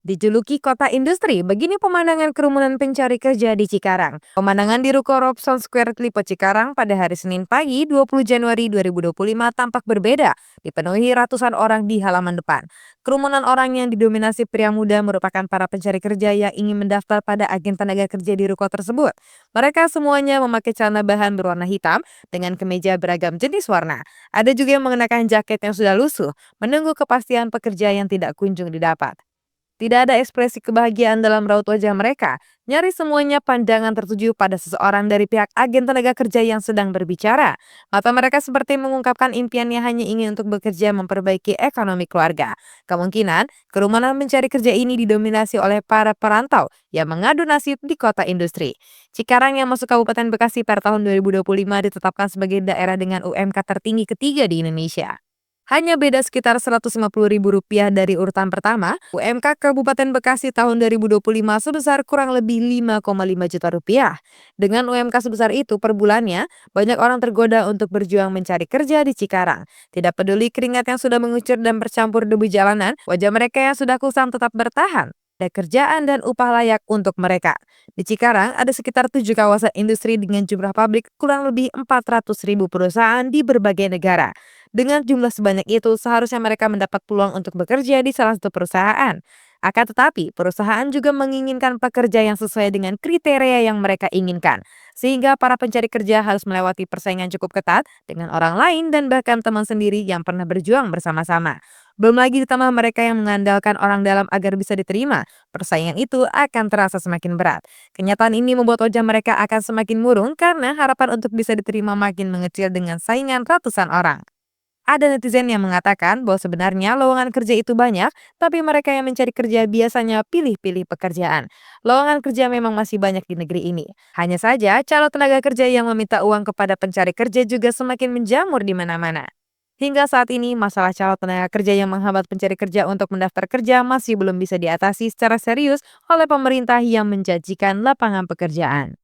Dijuluki kota industri, begini pemandangan kerumunan pencari kerja di Cikarang. Pemandangan di Ruko Robson Square Lipo Cikarang pada hari Senin pagi 20 Januari 2025 tampak berbeda, dipenuhi ratusan orang di halaman depan. Kerumunan orang yang didominasi pria muda merupakan para pencari kerja yang ingin mendaftar pada agen tenaga kerja di ruko tersebut. Mereka semuanya memakai celana bahan berwarna hitam dengan kemeja beragam jenis warna. Ada juga yang mengenakan jaket yang sudah lusuh, menunggu kepastian pekerja yang tidak kunjung didapat. Tidak ada ekspresi kebahagiaan dalam raut wajah mereka. Nyaris semuanya pandangan tertuju pada seseorang dari pihak agen tenaga kerja yang sedang berbicara. Mata mereka seperti mengungkapkan impiannya hanya ingin untuk bekerja memperbaiki ekonomi keluarga. Kemungkinan, kerumunan mencari kerja ini didominasi oleh para perantau yang mengadu nasib di kota industri. Cikarang yang masuk Kabupaten Bekasi per tahun 2025 ditetapkan sebagai daerah dengan UMK tertinggi ketiga di Indonesia. Hanya beda sekitar Rp150.000 dari urutan pertama, UMK Kabupaten Bekasi tahun 2025 sebesar kurang lebih Rp5,5 juta. Dengan UMK sebesar itu per bulannya, banyak orang tergoda untuk berjuang mencari kerja di Cikarang. Tidak peduli keringat yang sudah mengucur dan bercampur debu jalanan, wajah mereka yang sudah kusam tetap bertahan. Ada kerjaan dan upah layak untuk mereka. Di Cikarang, ada sekitar 7 kawasan industri dengan jumlah pabrik kurang lebih 400.000 perusahaan di berbagai negara. Dengan jumlah sebanyak itu, seharusnya mereka mendapat peluang untuk bekerja di salah satu perusahaan. Akan tetapi, perusahaan juga menginginkan pekerja yang sesuai dengan kriteria yang mereka inginkan. Sehingga para pencari kerja harus melewati persaingan cukup ketat dengan orang lain dan bahkan teman sendiri yang pernah berjuang bersama-sama. Belum lagi ditambah mereka yang mengandalkan orang dalam agar bisa diterima. Persaingan itu akan terasa semakin berat. Kenyataan ini membuat wajah mereka akan semakin murung karena harapan untuk bisa diterima makin mengecil dengan saingan ratusan orang. Ada netizen yang mengatakan bahwa sebenarnya lowongan kerja itu banyak, tapi mereka yang mencari kerja biasanya pilih-pilih pekerjaan. Lowongan kerja memang masih banyak di negeri ini. Hanya saja, calon tenaga kerja yang meminta uang kepada pencari kerja juga semakin menjamur di mana-mana. Hingga saat ini, masalah calon tenaga kerja yang menghambat pencari kerja untuk mendaftar kerja masih belum bisa diatasi secara serius oleh pemerintah yang menjanjikan lapangan pekerjaan.